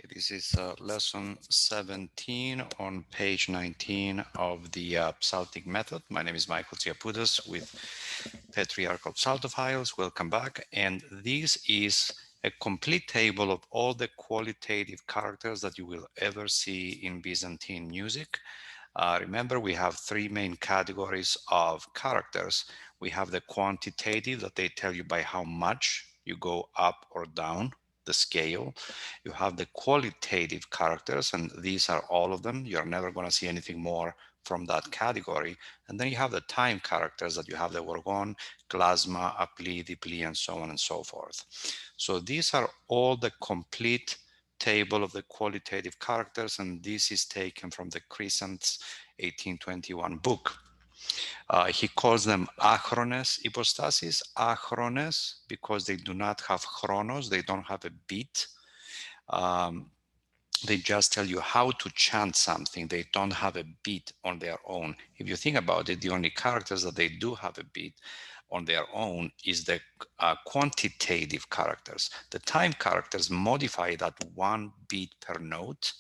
This is lesson 17 on page 19 of the Psaltic method. My name is Michael Tsiapoudas with Patriarchal Psaltophiles. Welcome back. And this is a complete table of all the qualitative characters that you will ever see in Byzantine music. Remember, we have three main categories of characters. We have the quantitative, that they tell you by how much you go up or down the scale. You have the qualitative characters, and these are all of them. You're never going to see anything more from that category. And then you have the time characters, that you have the orgon, klasma, apli, dipli, and so on and so forth. So these are all the complete table of the qualitative characters, and this is taken from the Crescent's 1821 book. He calls them acronyms hypostasis. Acronyms because they do not have chronos, they don't have a beat. They just tell you how to chant something. They don't have a beat on their own. If you think about it, the only characters that they do have a beat on their own is the quantitative characters. The time characters modify that one beat per note,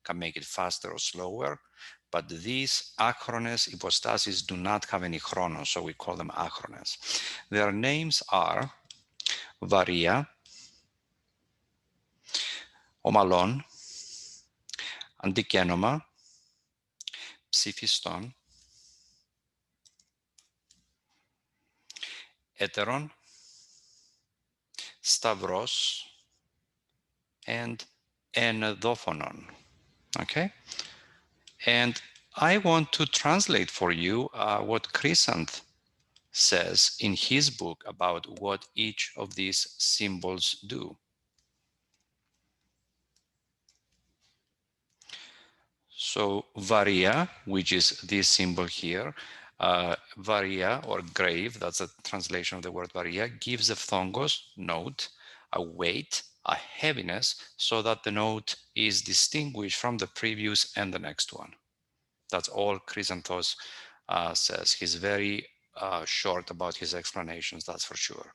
can make it faster or slower, but these acronyms hypostasis do not have any chronos, so we call them acronyms. Their names are varia, omalon, antikenoma, ψηφιστών, έτερον, stavros, and enedophonon. Okay? And I want to translate for you what Crescent says in his book about what each of these symbols do. So varia, which is this symbol here, varia or grave, that's a translation of the word varia, gives a phthongos note, a weight, a heaviness, so that the note is distinguished from the previous and the next one. That's all Chrysanthos says. He's very short about his explanations, that's for sure.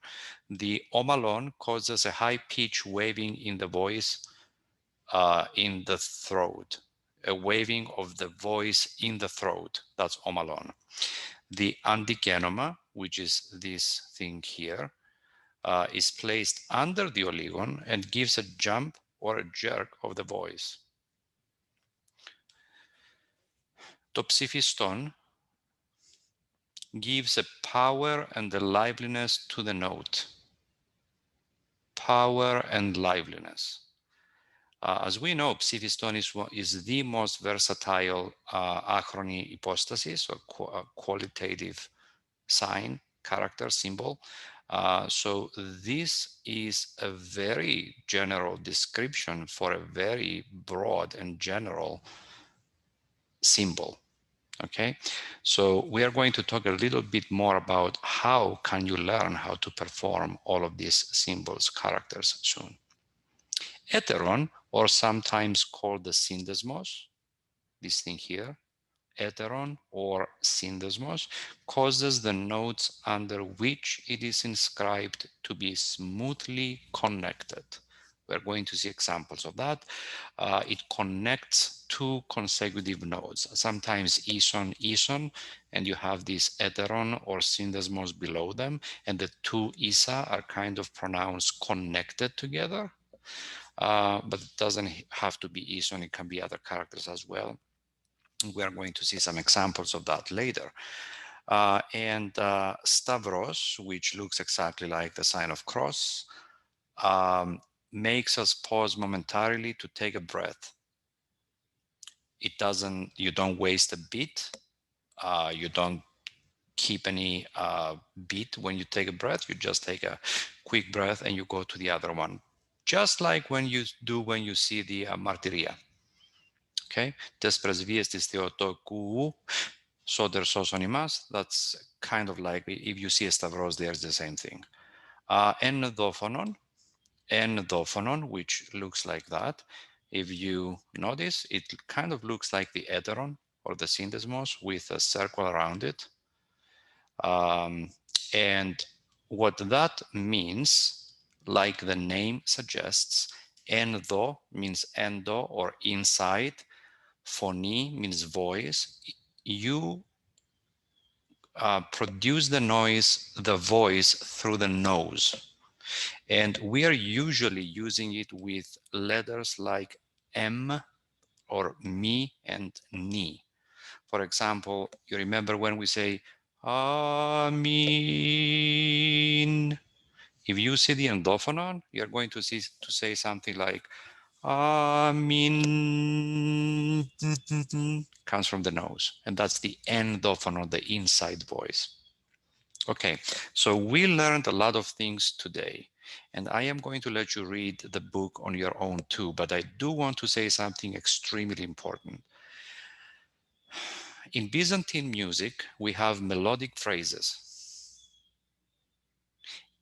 The omalon causes a high pitch waving in the voice, in the throat, a waving of the voice in the throat. That's omalon. The antikenoma, which is this thing here, is placed under the oligon and gives a jump or a jerk of the voice. Το ψηφιστόν gives a power and a liveliness to the note. Power and liveliness. As we know, ψηφιστόν is the most versatile acrony hypostasis, or qualitative sign, character, symbol. So this is a very general description for a very broad and general symbol. Okay, so we are going to talk a little bit more about how can you learn how to perform all of these symbols, characters soon. Heteron, or sometimes called the syndesmos, this thing here, heteron or syndesmos, causes the notes under which it is inscribed to be smoothly connected. We're going to see examples of that. It connects two consecutive notes, sometimes ison, ison, and you have this heteron or syndesmos below them, and the two isa are kind of pronounced connected together. But it doesn't have to be ison, it can be other characters as well. We are going to see some examples of that later. And Stavros, which looks exactly like the sign of cross, makes us pause momentarily to take a breath. It doesn't, you don't waste a beat. You don't keep any beat when you take a breath. You just take a quick breath and you go to the other one. Just like when you do when you see the martyria. Okay, tes presviestis theotokou, soter sosonimas. That's kind of like if you see a stavros, there's the same thing. Enedophonon, which looks like that. If you notice, it kind of looks like the heteron or the syndesmos with a circle around it. And what that means, like the name suggests, Endo means endo or inside. Phony means voice. You produce the voice through the nose. And we are usually using it with letters like M or me and ni. For example, you remember when we say Amin. If you see the endophonon, you're going to say something like Amin. Comes from the nose, and that's the endophonon, the inside voice. Okay, so we learned a lot of things today, and I am going to let you read the book on your own too, but I do want to say something extremely important. In Byzantine music, we have melodic phrases.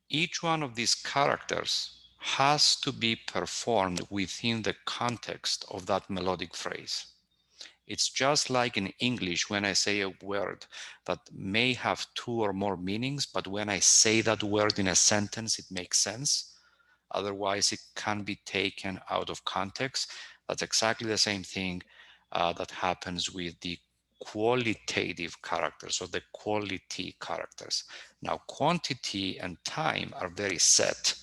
Each one of these characters has to be performed within the context of that melodic phrase. It's just like in English when I say a word that may have two or more meanings, but when I say that word in a sentence, it makes sense. Otherwise, it can be taken out of context. That's exactly the same thing that happens with the qualitative characters or the quality characters. Now, quantity and time are very set.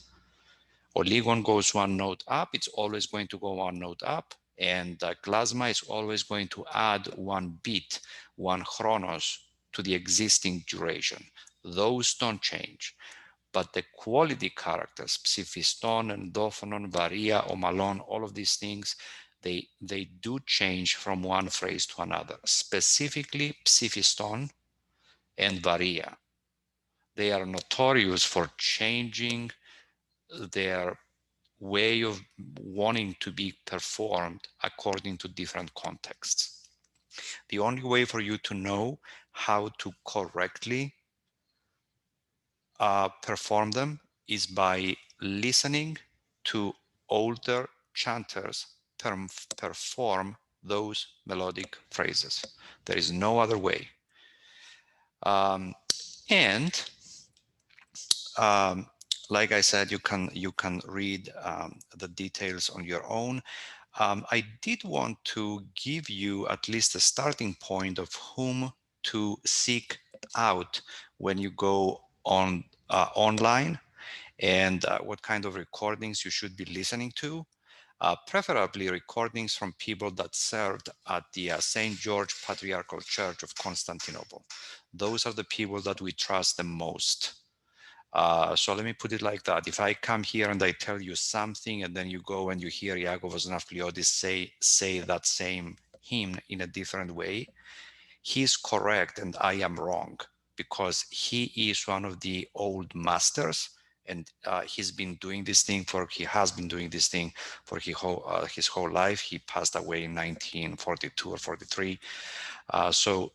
Oligon goes one note up, it's always going to go one note up, and Klasma is always going to add one beat, one chronos to the existing duration. Those don't change. But the quality characters, psiphiston, endophonon, varia, omalon, all of these things, they do change from one phrase to another. Specifically, psiphiston and varia. They are notorious for changing their way of wanting to be performed according to different contexts. The only way for you to know how to correctly perform them is by listening to older chanters perform those melodic phrases. There is no other way. And um, like I said, you can read the details on your own. I did want to give you at least a starting point of whom to seek out when you go on online, and what kind of recordings you should be listening to. Preferably recordings from people that served at the St. George Patriarchal Church of Constantinople. Those are the people that we trust the most. So let me put it like that. If I come here and I tell you something, and then you go and you hear Iagovos Nafpliodis say that same hymn in a different way, he's correct and I am wrong, because he is one of the old masters, and he has been doing this thing for his whole life. He passed away in 1942 or 43. So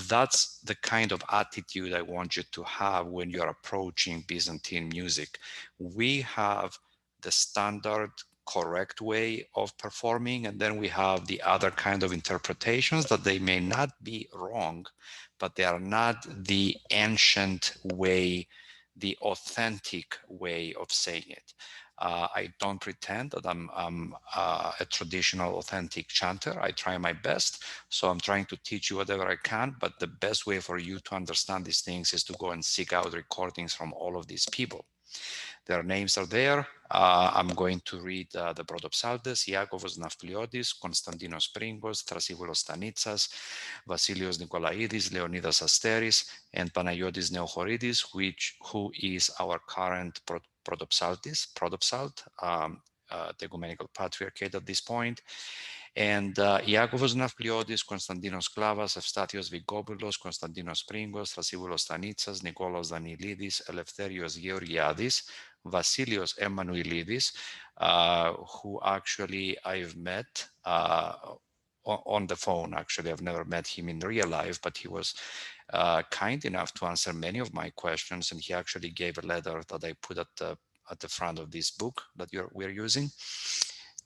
that's the kind of attitude I want you to have when you're approaching Byzantine music. We have the standard correct way of performing, and then we have the other kind of interpretations that they may not be wrong, but they are not the ancient way, the authentic way of saying it. I don't pretend that I'm a traditional authentic chanter. I try my best, so I'm trying to teach you whatever I can, but the best way for you to understand these things is to go and seek out recordings from all of these people. Their names are there. I'm going to read the Prodopsaltes, Iakovos Nafpliodis, Konstantinos Pringos, Thrasivoulos Stanitsas, Vasilios Nikolaidis, Leonidas Asteris, and Panagiotis Neochoridis, who is our current Prodopsalt, the Ecumenical Patriarchate at this point. And Iakovos Nafpliodis, Konstantinos Klavas, Evstatios Vigopoulos, Konstantinos Pringos, Thrasivoulos Stanitsas, Nikolos Danilidis, Eleftherios Georgiadis, Vasilios Emmanuelidis, who actually I've met on the phone. Actually, I've never met him in real life, but he was kind enough to answer many of my questions, and he actually gave a letter that I put at the front of this book that we're using.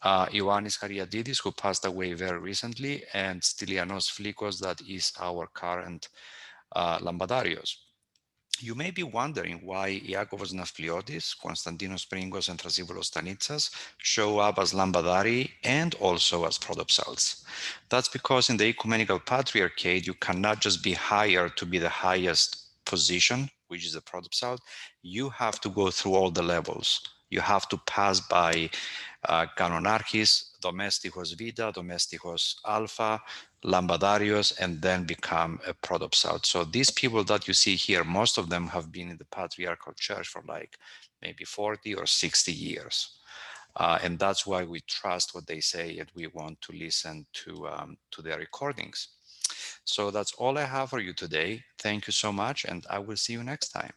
Ioannis Hariadidis, who passed away very recently, and Stylianos Flikos, that is our current Lambadarios. You may be wondering why Iakovos Nafpliotis, Konstantinos Pringos, and Thrasivoulos Stanitsas show up as Lambadari and also as Prodopsals. That's because in the ecumenical patriarchate, you cannot just be hired to be the highest position, which is the Prodopsal. You have to go through all the levels. You have to pass by Kanonarchis, Domestikos Vita, Domestikos Alpha, Lambadarios, and then become a Prodopsal. So these people that you see here, most of them have been in the Patriarchal Church for like maybe 40 or 60 years. And that's why we trust what they say and we want to listen to their recordings. So that's all I have for you today. Thank you so much, and I will see you next time.